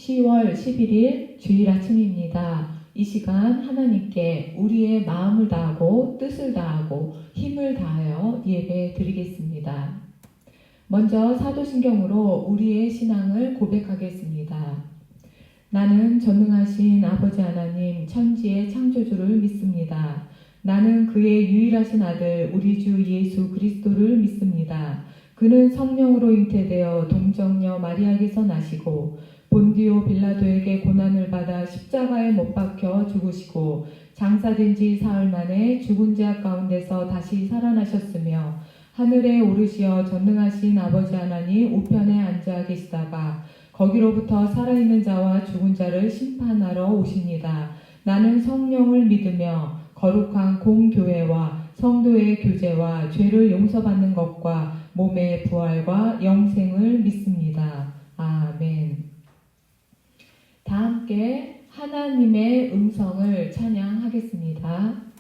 10월 11일 주일 아침입니다. 이 시간 하나님께 우리의 마음을 다하고 뜻을 다하고 힘을 다하여 예배 드리겠습니다. 먼저 사도신경으로 우리의 신앙을 고백하겠습니다. 나는 전능하신 아버지 하나님 천지의 창조주를 믿습니다. 나는 그의 유일하신 아들 우리 주 예수 그리스도를 믿습니다. 그는 성령으로 잉태되어 동정녀 마리아에게서 나시고 본디오 빌라도에게 고난을 받아 십자가에 못 박혀 죽으시고 장사된 지 사흘 만에 죽은 자 가운데서 다시 살아나셨으며 하늘에 오르시어 전능하신 아버지 하나님 우편에 앉아 계시다가 거기로부터 살아있는 자와 죽은 자를 심판하러 오십니다. 나는 성령을 믿으며 거룩한 공교회와 성도의 교제와 죄를 용서받는 것과 몸의 부활과 영생을 믿습니다. 아멘. 다 함께 하나님의 음성을 찬양하겠습니다.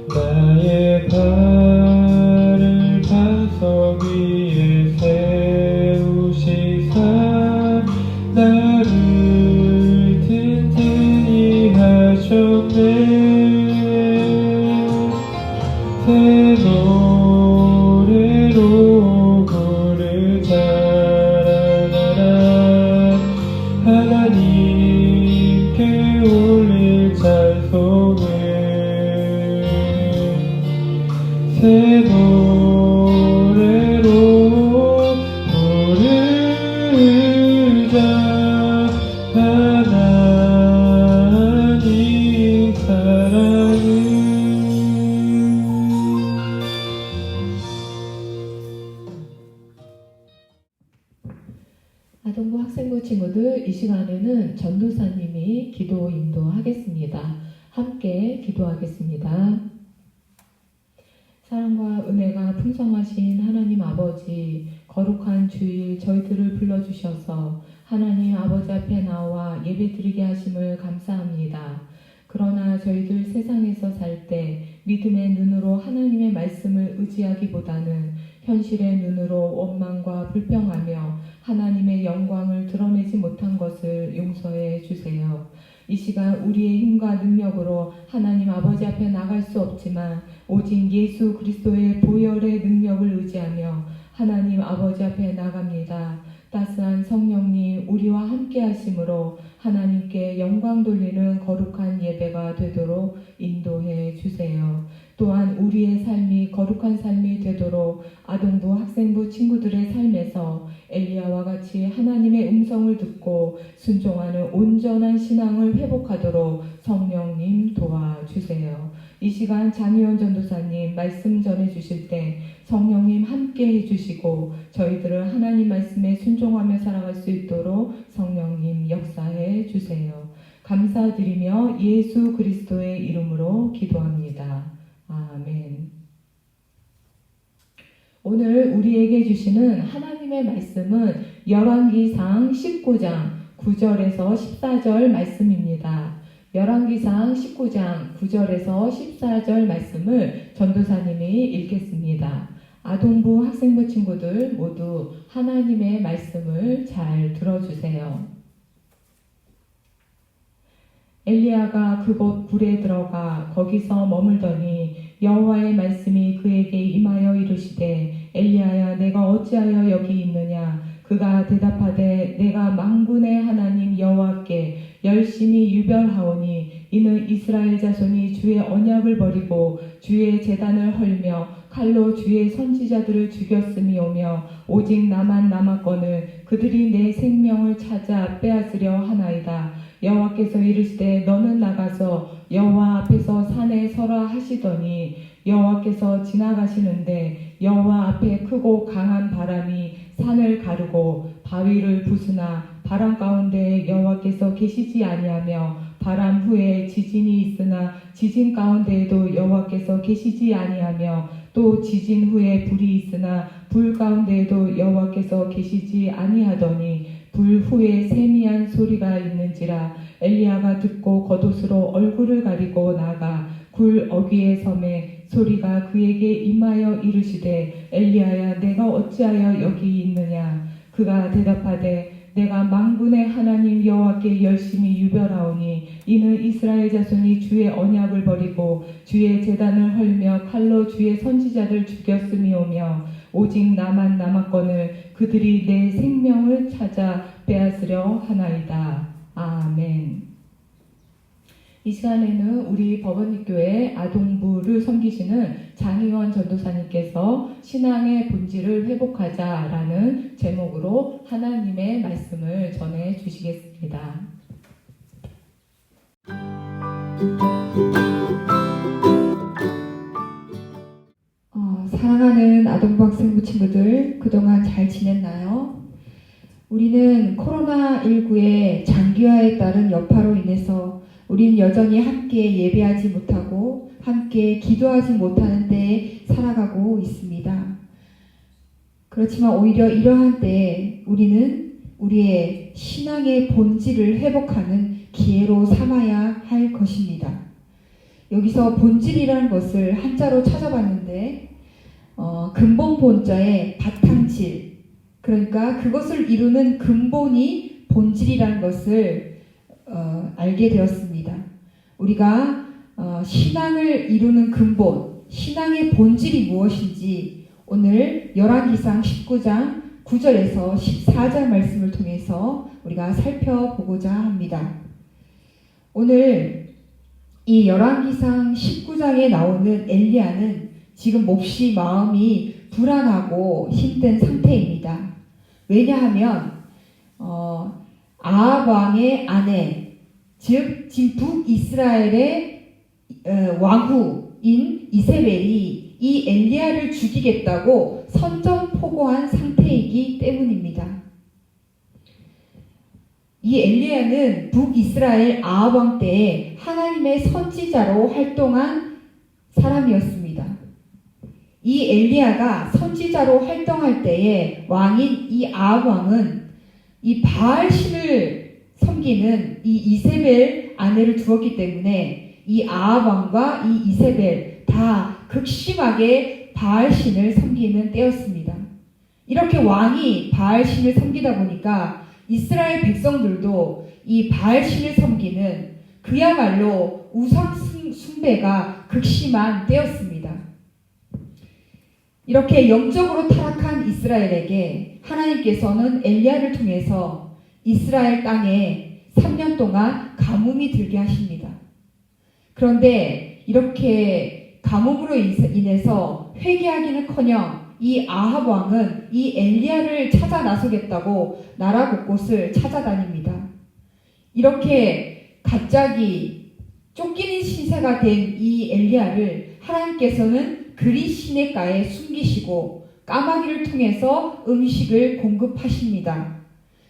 나의 발을 반석 위에 세우시사 나를 튼튼히 하셨네. 새 노래로 부르자 나라 하나님께 올릴 찬송을 새 노래로 부르자 하나님 사랑을. 아동부 학생부 친구들, 이 시간에는 전도사님이 기도 인도하겠습니다. 함께 기도하겠습니다. 사랑과 은혜가 풍성하신 하나님 아버지, 거룩한 주일 저희들을 불러주셔서 하나님 아버지 앞에 나와 예배드리게 하심을 감사합니다. 그러나 저희들 세상에서 살 때 믿음의 눈으로 하나님의 말씀을 의지하기보다는 현실의 눈으로 원망과 불평하며 하나님의 영광을 드러내지 못한 것을 용서해 주세요. 이 시간 우리의 힘과 능력으로 하나님 아버지 앞에 나갈 수 없지만 오직 예수 그리스도의 보혈의 능력을 의지하며 하나님 아버지 앞에 나갑니다. 따스한 성령님 우리와 함께 하심으로 하나님께 영광 돌리는 거룩한 예배가 되도록 인도해 주세요. 또한 우리의 삶이 거룩한 삶이 되도록 아동부 학생부 친구들의 삶에서 엘리야와 같이 하나님의 음성을 듣고 순종하는 온전한 신앙을 회복하도록 성령님 도와주세요. 이 시간 장희원 전도사님 말씀 전해주실 때 성령님 함께 해주시고 저희들을 하나님 말씀에 순종하며 살아갈 수 있도록 성령님 역사해 주세요. 감사드리며 예수 그리스도의 이름으로 기도합니다. 아멘. 오늘 우리에게 주시는 하나님의 말씀은 열왕기상 19장 9절에서 14절 말씀입니다. 열왕기상 19장 9절에서 14절 말씀을 전도사님이 읽겠습니다. 아동부 학생부 친구들 모두 하나님의 말씀을 잘 들어주세요. 엘리야가 그곳 굴에 들어가 거기서 머물더니 여호와의 말씀이 그에게 임하여 이르시되 엘리야야 내가 어찌하여 여기 있느냐 그가 대답하되 내가 만군의 하나님 여호와께 열심히 유별하오니 이는 이스라엘 자손이 주의 언약을 버리고 주의 제단을 헐며 칼로 주의 선지자들을 죽였음이오며 오직 나만 남았거늘 그들이 내 생명을 찾아 빼앗으려 하나이다. 여호와께서 이르시되 너는 나가서 여호와 앞에서 산에 서라 하시더니 여호와께서 지나가시는데 여호와 앞에 크고 강한 바람이 산을 가르고 바위를 부수나 바람 가운데 여호와께서 계시지 아니하며 바람 후에 지진이 있으나 지진 가운데에도 여호와께서 계시지 아니하며 또 지진 후에 불이 있으나 불 가운데에도 여호와께서 계시지 아니하더니 불 후에 세미한 소리가 있는지라 엘리야가 듣고 겉옷으로 얼굴을 가리고 나가 굴 어귀에 섬에 소리가 그에게 임하여 이르시되 엘리야야 내가 어찌하여 여기 있느냐. 그가 대답하되 내가 만군의 하나님 여호와께 열심히 유별하오니 이는 이스라엘 자손이 주의 언약을 버리고 주의 제단을 헐며 칼로 주의 선지자들 죽였음이오며 오직 나만 남았거늘 그들이 내 생명을 찾아 빼앗으려 하나이다. 아멘. 이 시간에는 우리 법원립교회 아동부를 섬기시는 장희원 전도사님께서 신앙의 본질을 회복하자라는 제목으로 하나님의 말씀을 전해 주시겠습니다. 사랑하는 아동부 학생부 친구들, 그동안 잘 지냈나요? 우리는 코로나19의 장기화에 따른 여파로 인해서 우리는 여전히 함께 예배하지 못하고 함께 기도하지 못하는 데에 살아가고 있습니다. 그렇지만 오히려 이러한 때에 우리는 우리의 신앙의 본질을 회복하는 기회로 삼아야 할 것입니다. 여기서 본질이라는 것을 한자로 찾아봤는데 근본 본자의 바탕질, 그러니까 그것을 이루는 근본이 본질이라는 것을 알게 되었습니다. 우리가 신앙을 이루는 근본, 신앙의 본질이 무엇인지 오늘 열왕기상 19장 9절에서 14절 말씀을 통해서 우리가 살펴보고자 합니다. 오늘 이 열왕기상 19장에 나오는 엘리야는 지금 몹시 마음이 불안하고 힘든 상태입니다. 왜냐하면 아합 왕의 아내, 즉 지금 북이스라엘의 왕후인 이세벨이 이 엘리야를 죽이겠다고 선전포고한 상태이기 때문입니다. 이 엘리야는 북이스라엘 아합 왕 때에 하나님의 선지자로 활동한 사람이었습니다. 이 엘리야가 선지자로 활동할 때에 왕인 이 아합 왕은 이 바알신을 섬기는 이 이세벨 아내를 두었기 때문에 이 아합 왕과 이 이세벨 다 극심하게 바알신을 섬기는 때였습니다. 이렇게 왕이 바알신을 섬기다 보니까 이스라엘 백성들도 이 바알신을 섬기는 그야말로 우상 숭배가 극심한 때였습니다. 이렇게 영적으로 타락한 이스라엘에게 하나님께서는 엘리야를 통해서 이스라엘 땅에 3년 동안 가뭄이 들게 하십니다. 그런데 이렇게 가뭄으로 인해서 회개하기는커녕 이 아합 왕은 이 엘리야를 찾아 나서겠다고 나라 곳곳을 찾아다닙니다. 이렇게 갑자기 쫓기는 신세가 된 이 엘리야를 하나님께서는 그리 시냇가에 숨기시고 까마귀를 통해서 음식을 공급하십니다.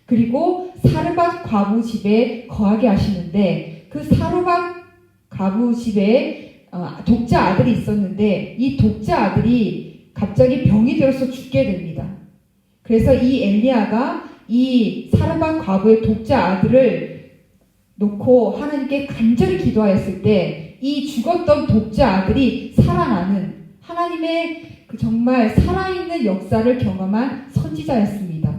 그리고 사르밧 과부 집에 거하게 하시는데 그 사르밧 과부 집에 독자 아들이 있었는데 이 독자 아들이 갑자기 병이 들어서 죽게 됩니다. 그래서 이 엘리야가 이 사르밧 과부의 독자 아들을 놓고 하나님께 간절히 기도하였을 때 이 죽었던 독자 아들이 살아나는 하나님의 그 정말 살아있는 역사를 경험한 선지자였습니다.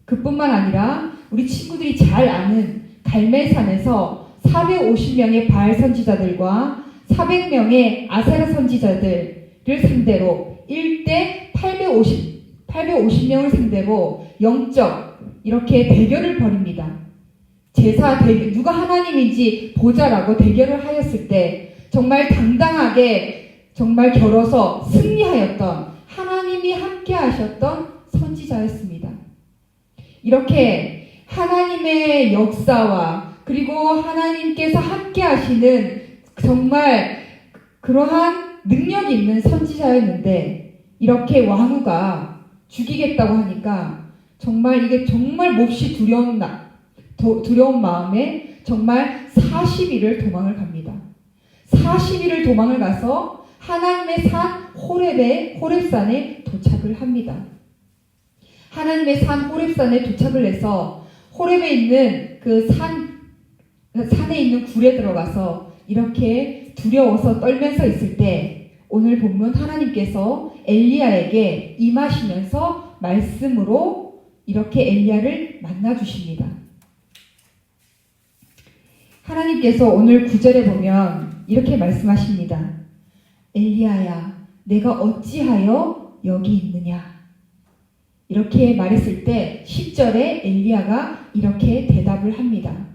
그뿐만 아니라 우리 친구들이 잘 아는 갈멜산에서 450명의 바알 선지자들과 400명의 아세라 선지자들을 상대로 1대 850명을 상대로 영적 이렇게 대결을 벌입니다. 제사 대결, 누가 하나님인지 보자라고 대결을 하였을 때 정말 당당하게 정말 겨뤄서 승리하였던 하나님이 함께 하셨던 선지자였습니다. 이렇게 하나님의 역사와 그리고 하나님께서 함께 하시는 정말 그러한 능력 있는 선지자였는데 이렇게 왕후가 죽이겠다고 하니까 정말 이게 정말 몹시 두려운 마음에 정말 40일을 도망을 갑니다. 40일을 도망을 가서 하나님의 산 호렙산에 도착을 합니다. 하나님의 산 호렙산에 도착을 해서 호렙에 있는 그 산에 있는 굴에 들어가서 이렇게 두려워서 떨면서 있을 때 오늘 본문 하나님께서 엘리야에게 임하시면서 말씀으로 이렇게 엘리야를 만나 주십니다. 하나님께서 오늘 9절에 보면 이렇게 말씀하십니다. 엘리야야, 내가 어찌하여 여기 있느냐? 이렇게 말했을 때 10절에 엘리야가 이렇게 대답을 합니다.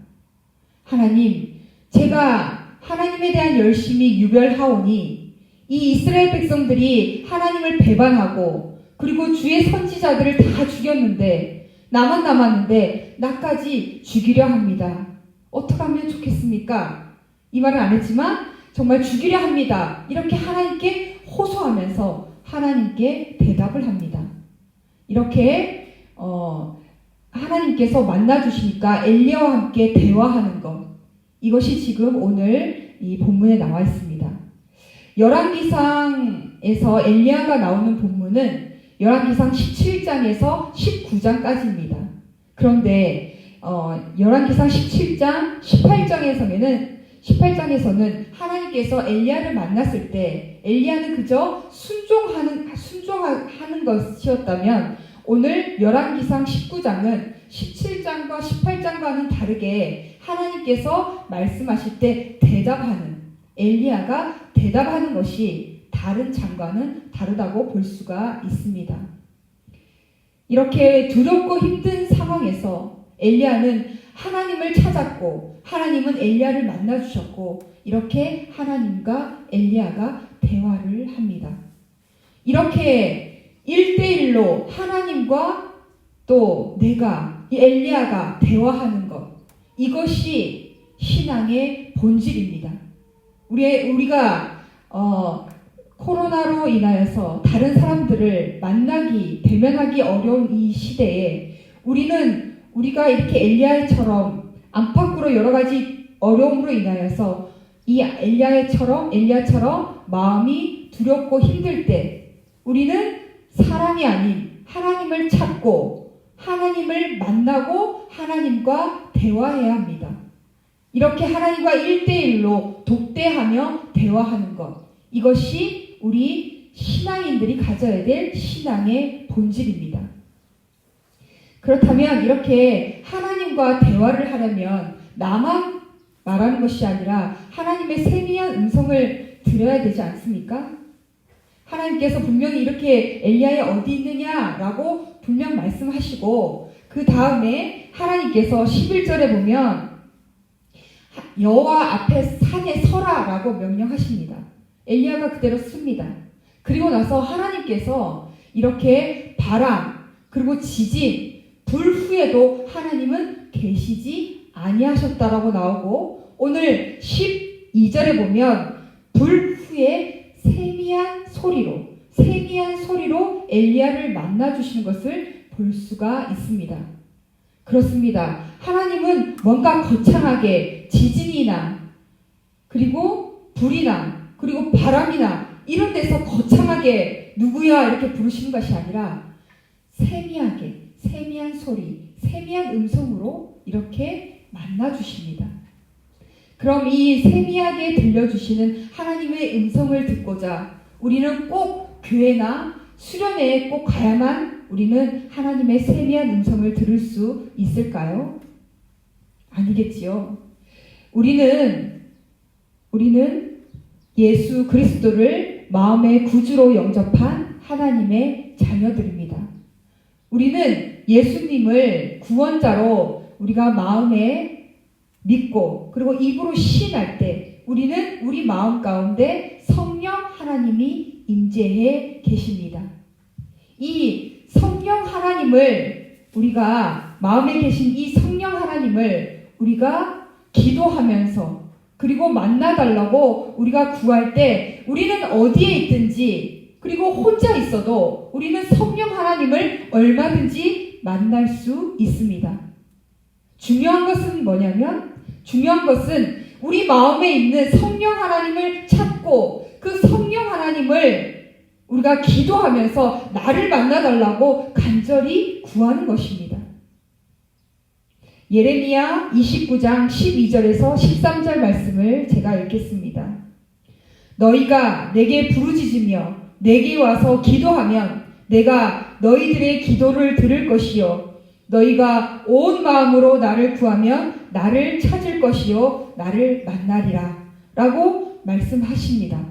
하나님, 제가 하나님에 대한 열심히 유별하오니 이 이스라엘 백성들이 하나님을 배반하고 그리고 주의 선지자들을 다 죽였는데 나만 남았는데 나까지 죽이려 합니다. 어떻게 하면 좋겠습니까? 이 말은 안 했지만 정말 죽이려 합니다. 이렇게 하나님께 호소하면서 하나님께 대답을 합니다. 이렇게 하나님께서 만나주시니까 엘리야와 함께 대화하는 것, 이것이 지금 오늘 이 본문에 나와 있습니다. 열왕기상에서 엘리야가 나오는 본문은 열왕기상 17장에서 19장까지입니다. 그런데 열왕기상 17장 18장에서는 하나님께서 엘리야를 만났을 때 엘리야는 그저 순종하는 것이었다면 오늘 열왕기상 19장은 17장과 18장과는 다르게 하나님께서 말씀하실 때 엘리야가 대답하는 것이 다른 장과는 다르다고 볼 수가 있습니다. 이렇게 두렵고 힘든 상황에서 엘리야는 하나님을 찾았고 하나님은 엘리야를 만나주셨고 이렇게 하나님과 엘리야가 대화를 합니다. 이렇게 1대1로 하나님과 또 이 엘리야가 대화하는 것, 이것이 신앙의 본질입니다. 우리가 코로나로 인하여서 다른 사람들을 대면하기 어려운 이 시대에 우리가 이렇게 엘리야처럼 안팎으로 여러 가지 어려움으로 인하여서 이 엘리야처럼 마음이 두렵고 힘들 때 우리는 사람이 아닌 하나님을 찾고 하나님을 만나고 하나님과 대화해야 합니다. 이렇게 하나님과 1대1로 독대하며 대화하는 것, 이것이 우리 신앙인들이 가져야 될 신앙의 본질입니다. 그렇다면 이렇게 하나님과 대화를 하려면 나만 말하는 것이 아니라 하나님의 세미한 음성을 들어야 되지 않습니까? 하나님께서 분명히 이렇게 엘리야야 어디 있느냐라고 분명 말씀하시고 그 다음에 하나님께서 11절에 보면 여호와 앞에 산에 서라라고 명령하십니다. 엘리야가 그대로 씁니다. 그리고 나서 하나님께서 이렇게 바람 그리고 지진 불 후에도 하나님은 계시지 아니하셨다라고 나오고 오늘 12절에 보면 불 후에 세미한 소리로 엘리야를 만나주시는 것을 볼 수가 있습니다. 그렇습니다. 하나님은 뭔가 거창하게 지진이나 그리고 불이나 그리고 바람이나 이런 데서 거창하게 누구야 이렇게 부르시는 것이 아니라 세미하게 세미한 소리, 세미한 음성으로 이렇게 만나주십니다. 그럼 이 세미하게 들려주시는 하나님의 음성을 듣고자 우리는 꼭 교회나 수련회에 꼭 가야만 우리는 하나님의 세미한 음성을 들을 수 있을까요? 아니겠지요. 우리는 예수 그리스도를 마음의 구주로 영접한 하나님의 자녀들입니다. 우리는 예수님을 구원자로 우리가 마음에 믿고 그리고 입으로 시인할 때 우리는 우리 마음 가운데 성령 하나님이 임재해 계십니다. 이 성령 하나님을 우리가 마음에 계신 이 성령 하나님을 우리가 기도하면서 그리고 만나달라고 우리가 구할 때 우리는 어디에 있든지 그리고 혼자 있어도 우리는 성령 하나님을 얼마든지 만날 수 있습니다. 중요한 것은 뭐냐면 중요한 것은 우리 마음에 있는 성령 하나님을 찾고 그 성령 하나님을 우리가 기도하면서 나를 만나달라고 간절히 구하는 것입니다. 예레미야 29장 12절에서 13절 말씀을 제가 읽겠습니다. 너희가 내게 부르짖으며 내게 와서 기도하면 내가 너희들의 기도를 들을 것이요 너희가 온 마음으로 나를 구하면 나를 찾을 것이요 나를 만나리라 라고 말씀하십니다.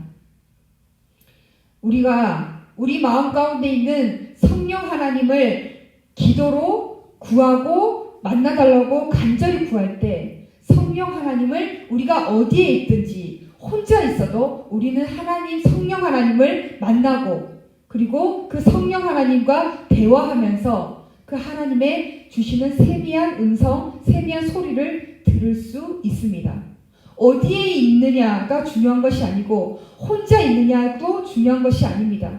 우리가 우리 마음 가운데 있는 성령 하나님을 기도로 구하고 만나달라고 간절히 구할 때 성령 하나님을 우리가 어디에 있든지 혼자 있어도 우리는 하나님 성령 하나님을 만나고 그리고 그 성령 하나님과 대화하면서 그 하나님의 주시는 세미한 음성, 세미한 소리를 들을 수 있습니다. 어디에 있느냐가 중요한 것이 아니고 혼자 있느냐도 중요한 것이 아닙니다.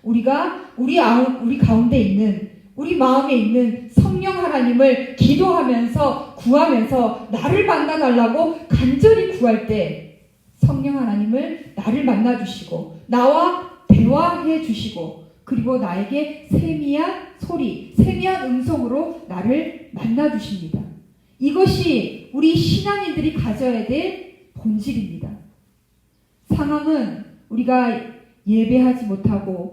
우리가 우리 가운데 있는 우리 마음에 있는 성령 하나님을 기도하면서 구하면서 나를 만나달라고 간절히 구할 때 성령 하나님을 나를 만나주시고 나와 대화해 주시고 그리고 나에게 세미한 소리, 세미한 음성으로 나를 만나주십니다. 이것이 우리 신앙인들이 가져야 될 본질입니다. 상황은 우리가 예배하지 못하고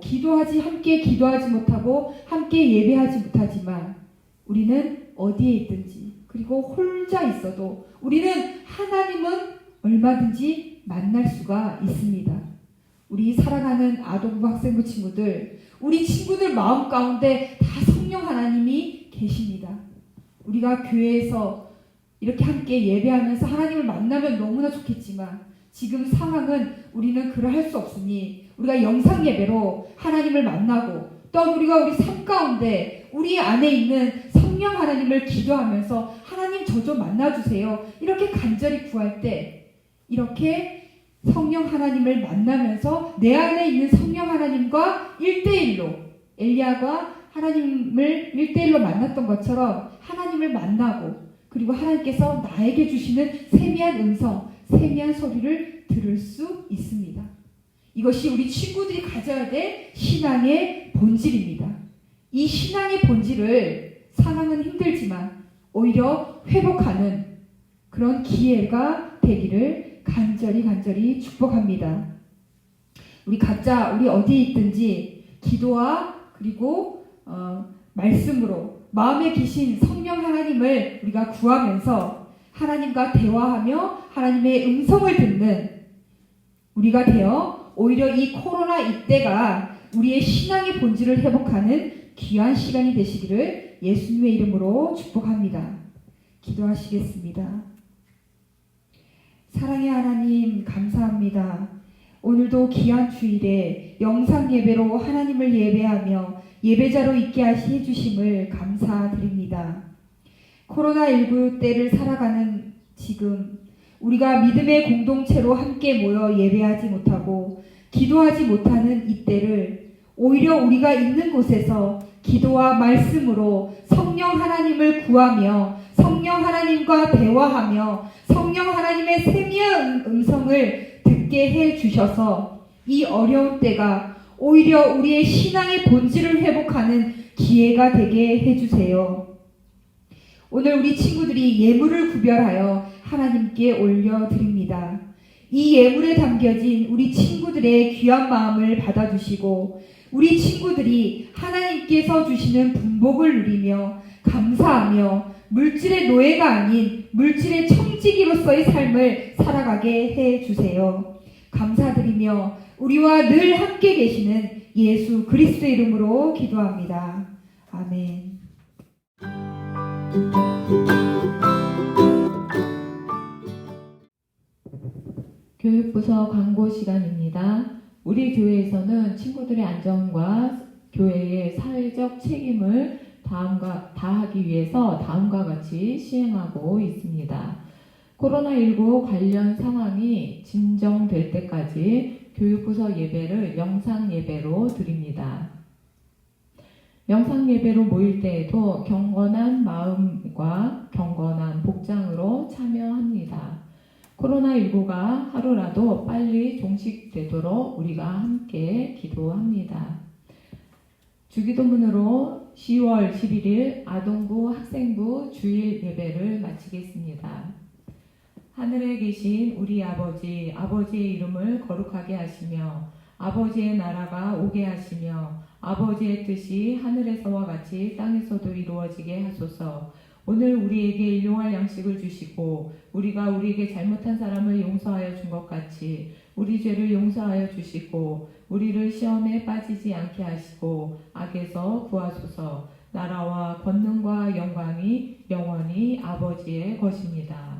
함께 기도하지 못하고 함께 예배하지 못하지만 우리는 어디에 있든지 그리고 혼자 있어도 우리는 하나님은 얼마든지 만날 수가 있습니다. 우리 사랑하는 아동부 학생부 친구들, 우리 친구들 마음 가운데 다 성령 하나님이 계십니다. 우리가 교회에서 이렇게 함께 예배하면서 하나님을 만나면 너무나 좋겠지만 지금 상황은 우리는 그러할 수 없으니 우리가 영상 예배로 하나님을 만나고 또 우리가 우리 삶 가운데 우리 안에 있는 성령 하나님을 기도하면서 하나님 저 좀 만나주세요. 이렇게 간절히 구할 때 이렇게 성령 하나님을 만나면서 내 안에 있는 성령 하나님과 1대1로 엘리야가 하나님을 1대1로 만났던 것처럼 하나님을 만나고 그리고 하나님께서 나에게 주시는 세미한 음성, 세미한 소리를 들을 수 있습니다. 이것이 우리 친구들이 가져야 될 신앙의 본질입니다. 이 신앙의 본질을 상황은 힘들지만 오히려 회복하는 그런 기회가 되기를 간절히 축복합니다. 우리 각자 우리 어디에 있든지 기도와 그리고 말씀으로 마음에 계신 성령 하나님을 우리가 구하면서 하나님과 대화하며 하나님의 음성을 듣는 우리가 되어 오히려 이 코로나 이때가 우리의 신앙의 본질을 회복하는 귀한 시간이 되시기를 예수님의 이름으로 축복합니다. 기도하시겠습니다. 사랑의 하나님 감사합니다. 오늘도 귀한 주일에 영상 예배로 하나님을 예배하며 예배자로 있게 해주심을 감사드립니다. 코로나19 때를 살아가는 지금 우리가 믿음의 공동체로 함께 모여 예배하지 못하고 기도하지 못하는 이때를 오히려 우리가 있는 곳에서 기도와 말씀으로 성령 하나님을 구하며 성령 하나님과 대화하며 성령 하나님의 세미한 음성을 듣게 해 주셔서 이 어려운 때가 오히려 우리의 신앙의 본질을 회복하는 기회가 되게 해 주세요. 오늘 우리 친구들이 예물을 구별하여 하나님께 올려드립니다. 이 예물에 담겨진 우리 친구들의 귀한 마음을 받아주시고 우리 친구들이 하나님께서 주시는 분복을 누리며 감사하며 물질의 노예가 아닌 물질의 청지기로서의 삶을 살아가게 해주세요. 감사드리며 우리와 늘 함께 계시는 예수 그리스도의 이름으로 기도합니다. 아멘. 교육부서 광고 시간입니다. 우리 교회에서는 친구들의 안전과 교회의 사회적 책임을 다하기 위해서 다음과 같이 시행하고 있습니다. 코로나19 관련 상황이 진정될 때까지 교육부서 예배를 영상 예배로 드립니다. 영상 예배로 모일 때에도 경건한 마음과 경건한 복장으로 참여합니다. 코로나19가 하루라도 빨리 종식되도록 우리가 함께 기도합니다. 주기도문으로 10월 11일 아동부 학생부 주일 예배를 마치겠습니다. 하늘에 계신 우리 아버지, 아버지의 이름을 거룩하게 하시며 아버지의 나라가 오게 하시며 아버지의 뜻이 하늘에서와 같이 땅에서도 이루어지게 하소서. 오늘 우리에게 일용할 양식을 주시고 우리가 우리에게 잘못한 사람을 용서하여 준 것 같이 우리 죄를 용서하여 주시고 우리를 시험에 빠지지 않게 하시고 악에서 구하소서. 나라와 권능과 영광이 영원히 아버지의 것입니다.